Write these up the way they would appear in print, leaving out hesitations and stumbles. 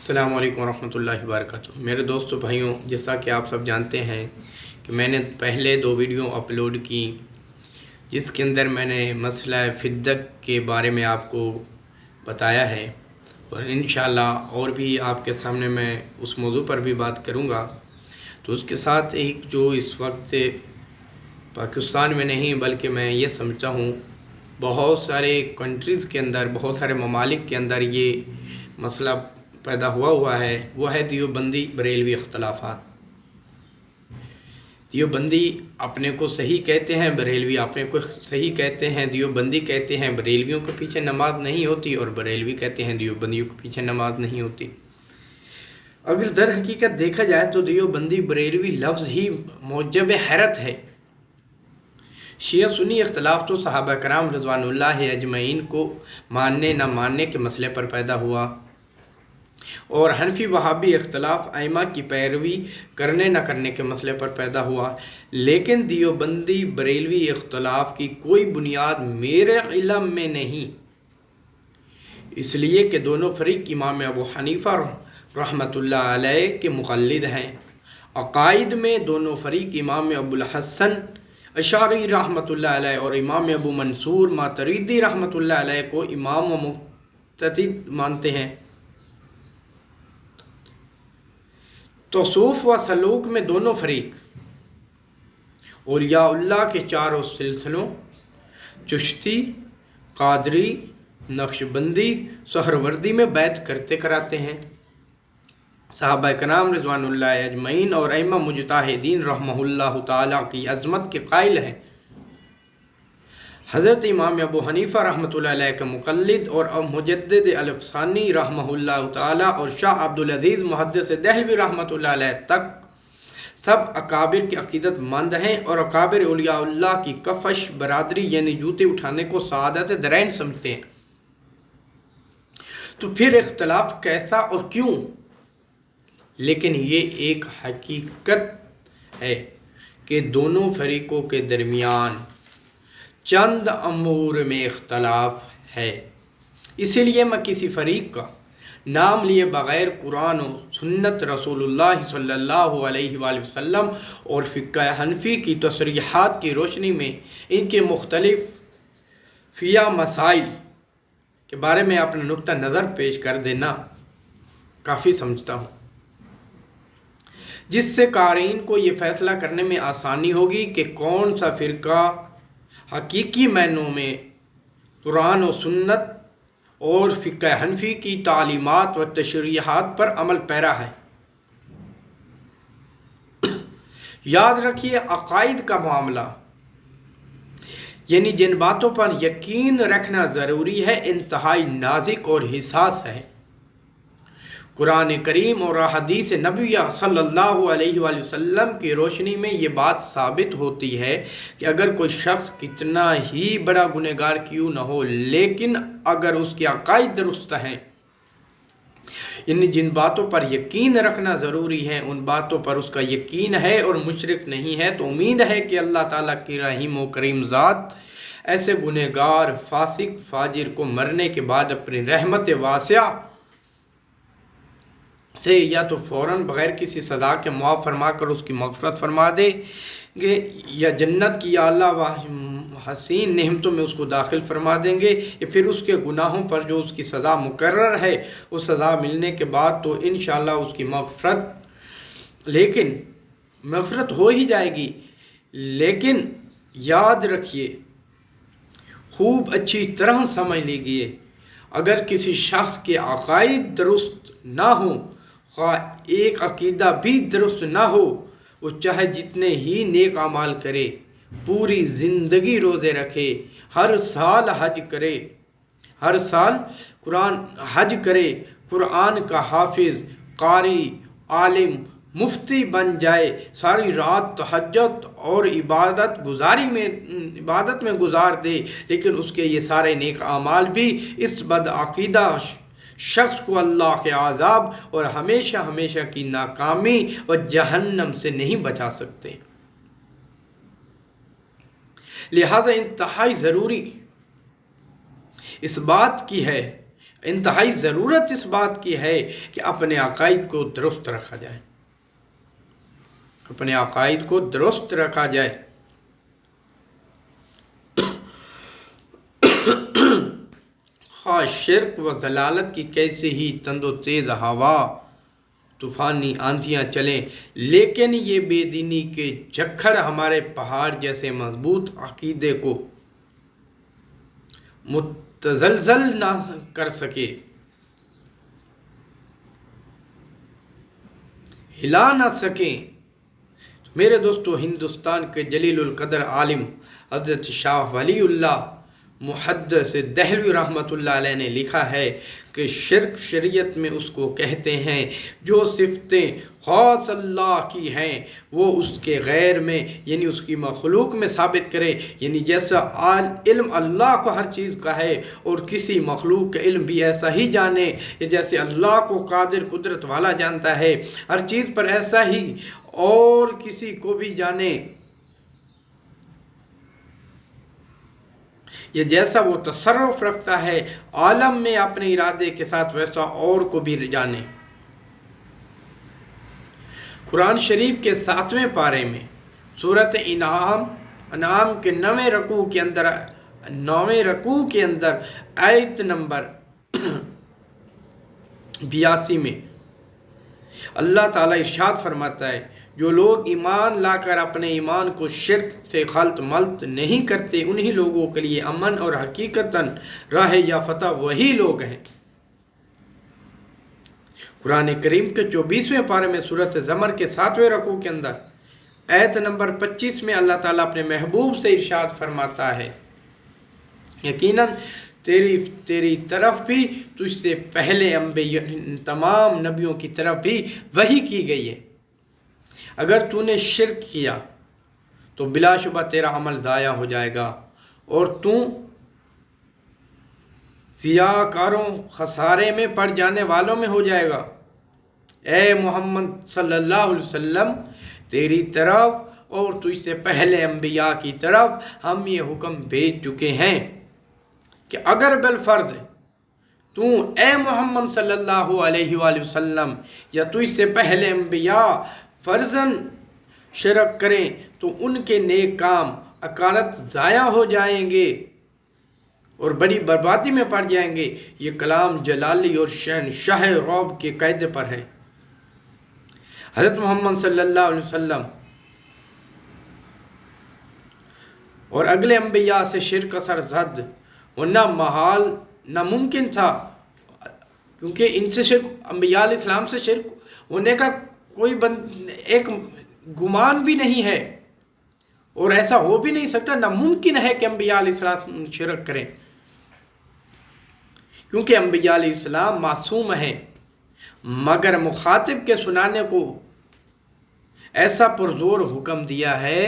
السلام علیکم ورحمۃ اللہ وبرکاتہ۔ میرے دوستوں بھائیوں، جیسا کہ آپ سب جانتے ہیں کہ میں نے پہلے 2 ویڈیو اپلوڈ کی جس کے اندر میں نے مسئلہ فدق کے بارے میں آپ کو بتایا ہے، اور انشاءاللہ اور بھی آپ کے سامنے میں اس موضوع پر بھی بات کروں گا۔ تو اس کے ساتھ ایک جو اس وقت پاکستان میں نہیں بلکہ میں یہ سمجھتا ہوں بہت سارے کنٹریز کے اندر، بہت سارے ممالک کے اندر یہ مسئلہ پیدا ہوا ہے، وہ ہے دیوبندی بریلوی اختلافات۔ دیوبندی اپنے کو صحیح کہتے ہیں، بریلوی اپنے کو صحیح کہتے ہیں۔ دیوبندی کہتے ہیں بریلویوں کے پیچھے نماز نہیں ہوتی، اور بریلوی کہتے ہیں دیوبندیوں کے پیچھے نماز نہیں ہوتی۔ اگر در حقیقت دیکھا جائے تو دیوبندی بریلوی لفظ ہی موجب حیرت ہے۔ شیعہ سنی اختلاف تو صحابہ کرام رضوان اللہ اجمعین کو ماننے نہ ماننے کے مسئلے پر پیدا ہوا، اور حنفی وہابی اختلاف ائمہ کی پیروی کرنے نہ کرنے کے مسئلے پر پیدا ہوا۔ لیکن دیوبندی بریلوی اختلاف کی کوئی بنیاد میرے علم میں نہیں، اس لیے کہ دونوں فریق امام ابو حنیفہ رحمۃ اللہ علیہ کے مقلد ہیں۔ عقائد میں دونوں فریق امام ابو الحسن اشعری رحمۃ اللہ علیہ اور امام ابو منصور ماتریدی رحمۃ اللہ علیہ کو امام و مقتدی مانتے ہیں۔ تصوف و سلوک میں دونوں فریق اولیاء اللہ کے چاروں سلسلوں چشتی، قادری، نقشبندی، سہروردی میں بیعت کرتے کراتے ہیں۔ صحابہ کرام رضوان اللہ اجمعین اور ائمہ مجتہدین رحمہ اللہ تعالیٰ کی عظمت کے قائل ہیں۔ حضرت امام ابو حنیفہ رحمۃ اللہ علیہ کے مقلد اور مجدد الفسانی رحمہ اللہ تعالیٰ اور شاہ عبدالعزیز محدث دہلوی رحمۃ اللہ علیہ تک سب اکابر کے عقیدت مند ہیں، اور اکابر اولیاء اللہ کی کفش برادری یعنی جوتے اٹھانے کو سعادت درین سمجھتے ہیں۔ تو پھر اختلاف کیسا اور کیوں؟ لیکن یہ ایک حقیقت ہے کہ دونوں فریقوں کے درمیان چند امور میں اختلاف ہے۔ اسی لیے میں کسی فریق کا نام لیے بغیر قرآن و سنت رسول اللہ صلی اللہ علیہ وآلہ وسلم اور فقہ حنفی کی تصریحات کی روشنی میں ان کے مختلف فقہی مسائل کے بارے میں اپنا نقطہ نظر پیش کر دینا کافی سمجھتا ہوں، جس سے قارئین کو یہ فیصلہ کرنے میں آسانی ہوگی کہ کون سا فرقہ حقیقی معنوں میں قرآن و سنت اور فقہ حنفی کی تعلیمات و تشریحات پر عمل پیرا ہے۔ یاد رکھیے، عقائد کا معاملہ یعنی جن باتوں پر یقین رکھنا ضروری ہے انتہائی نازک اور حساس ہے۔ قرآن کریم اور احادیث نبویہ صلی اللہ علیہ وآلہ وسلم کی روشنی میں یہ بات ثابت ہوتی ہے کہ اگر کوئی شخص کتنا ہی بڑا گنہگار کیوں نہ ہو، لیکن اگر اس کے عقائد درست ہیں، یعنی جن باتوں پر یقین رکھنا ضروری ہے ان باتوں پر اس کا یقین ہے اور مشرک نہیں ہے، تو امید ہے کہ اللہ تعالیٰ کی رحیم و کریم ذات ایسے گنہگار فاسق فاجر کو مرنے کے بعد اپنی رحمت واسعہ سے یا تو فوراً بغیر کسی سزا کے معاف فرما کر اس کی مغفرت فرما دے گے، یا جنت کی اعلیٰ و حسین نعمتوں میں اس کو داخل فرما دیں گے، یا پھر اس کے گناہوں پر جو اس کی سزا مقرر ہے اس سزا ملنے کے بعد تو انشاءاللہ اس کی مغفرت ہو ہی جائے گی۔ لیکن یاد رکھیے، خوب اچھی طرح سمجھ لیجیے، اگر کسی شخص کے عقائد درست نہ ہوں، خواہ ایک عقیدہ بھی درست نہ ہو، وہ چاہے جتنے ہی نیک اعمال کرے، پوری زندگی روزے رکھے، ہر سال حج کرے، قرآن کا حافظ، قاری، عالم، مفتی بن جائے، ساری رات تہجد اور عبادت میں گزار دے، لیکن اس کے یہ سارے نیک اعمال بھی اس بدعقیدہ شخص کو اللہ کے عذاب اور ہمیشہ ہمیشہ کی ناکامی و جہنم سے نہیں بچا سکتے۔ لہذا انتہائی ضروری اس بات کی ہے انتہائی ضرورت اس بات کی ہے کہ اپنے عقائد کو درست رکھا جائے، اپنے عقائد کو درست رکھا جائے۔ خواہ شرک و ضلالت کی کیسے ہی تند و تیز ہوا، طوفانی آندھیاں چلیں، لیکن یہ بے دینی کے جھکڑ ہمارے پہاڑ جیسے مضبوط عقیدے کو متزلزل نہ کر سکے، ہلا نہ سکیں۔ میرے دوستو، ہندوستان کے جلیل القدر عالم حضرت شاہ ولی اللہ محدث دہلوی رحمۃ اللہ علیہ نے لکھا ہے کہ شرک شریعت میں اس کو کہتے ہیں جو صفتیں خاص اللہ کی ہیں وہ اس کے غیر میں یعنی اس کی مخلوق میں ثابت کرے، یعنی جیسا علم اللہ کو ہر چیز کا ہے اور کسی مخلوق کا علم بھی ایسا ہی جانے، جیسے اللہ کو قادر قدرت والا جانتا ہے ہر چیز پر، ایسا ہی اور کسی کو بھی جانے، یہ جیسا وہ تصرف رکھتا ہے عالم میں اپنے ارادے کے ساتھ ویسا اور کو بھی جانے۔ قرآن شریف کے 7ویں پارے میں سورۃ انعام کے 9ویں رکوع کے اندر آیت نمبر 82 میں اللہ تعالیٰ ارشاد فرماتا ہے، جو لوگ ایمان لا کر اپنے ایمان کو شرک سے خلط ملط نہیں کرتے انہی لوگوں کے لیے امن اور حقیقتاً راہ یافتہ وہی لوگ ہیں۔ قرآن کریم کے 24ویں پارے میں سورۃ زمر کے 7ویں رکوع کے اندر آیت نمبر 25 میں اللہ تعالیٰ اپنے محبوب سے ارشاد فرماتا ہے، یقیناً تیری طرف بھی تجھ سے پہلے تمام نبیوں کی طرف بھی وحی کی گئی ہے، اگر تو نے شرک کیا تو بلا شبہ تیرا عمل ضائع ہو جائے گا اور تو ضیاع کاروں خسارے میں پڑ جانے والوں میں ہو جائے گا۔ اے محمد صلی اللہ علیہ وسلم، تیری طرف اور تجھ سے پہلے انبیاء کی طرف ہم یہ حکم بھیج چکے ہیں کہ اگر بالفرض تو اے محمد صلی اللہ علیہ وآلہ وسلم یا تجھ سے پہلے انبیاء فرضاً شرک کریں تو ان کے نیک کام اکارت ضائع ہو جائیں گے اور بڑی بربادی میں پڑ جائیں گے۔ یہ کلام جلالی اور شہنشاہ رعب کے قاعدے پر ہے۔ حضرت محمد صلی اللہ علیہ وسلم اور اگلے انبیاء سے شرک سرزد ہونا محال ناممکن تھا، کیونکہ ان سے شرک، انبیاء علیہ السلام سے شرک ہونے کا کوئی ایک گمان بھی نہیں ہے اور ایسا ہو بھی نہیں سکتا، ناممکن ہے کہ انبیاء علیہ السلام شرک کریں، کیونکہ انبیاء علیہ السلام معصوم ہیں، مگر مخاطب کے سنانے کو ایسا پرزور حکم دیا ہے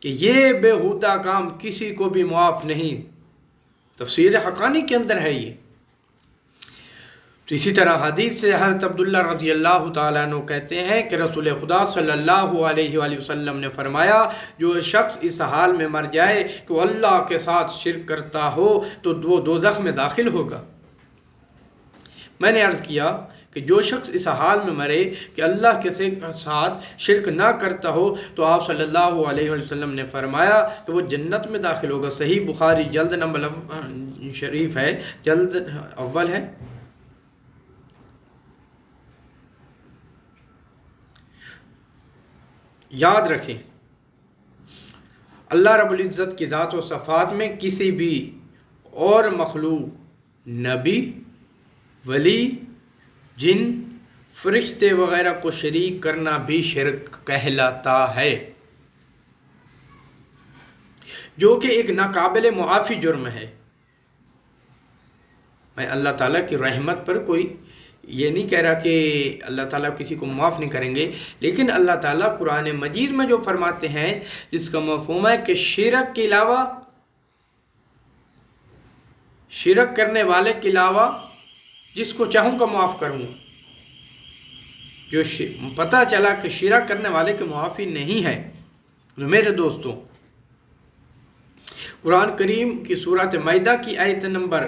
کہ یہ بےہودہ کام کسی کو بھی معاف نہیں۔ تفسیر حقانی کے اندر ہے یہ۔ تو اسی طرح حدیث سے حضرت عبداللہ رضی اللہ تعالیٰ عنہ کہتے ہیں کہ رسول خدا صلی اللہ علیہ وآلہ وسلم نے فرمایا، جو شخص اس حال میں مر جائے کہ وہ اللہ کے ساتھ شرک کرتا ہو تو وہ دوزخ میں داخل ہوگا۔ میں نے عرض کیا کہ جو شخص اس حال میں مرے کہ اللہ کے ساتھ شرک نہ کرتا ہو تو آپ صلی اللہ علیہ وسلم نے فرمایا کہ وہ جنت میں داخل ہوگا۔ صحیح بخاری جلد نمبر شریف ہے، جلد اول ہے۔ یاد رکھیں، اللہ رب العزت کی ذات و صفات میں کسی بھی اور مخلوق، نبی، ولی، جن، فرشتے وغیرہ کو شریک کرنا بھی شرک کہلاتا ہے، جو کہ ایک ناقابل معافی جرم ہے۔ میں اللہ تعالیٰ کی رحمت پر کوئی یہ نہیں کہہ رہا کہ اللہ تعالیٰ کسی کو معاف نہیں کریں گے، لیکن اللہ تعالیٰ قرآن مجید میں جو فرماتے ہیں جس کا مفہوم ہے کہ شرک کے علاوہ، شرک کرنے والے کے علاوہ جس کو چاہوں گا معاف کروں گا، جو پتہ چلا کہ شرک کرنے والے کے معافی نہیں ہے۔ تو میرے دوستوں، قرآن کریم کی سورۃ مائدہ کی آیت نمبر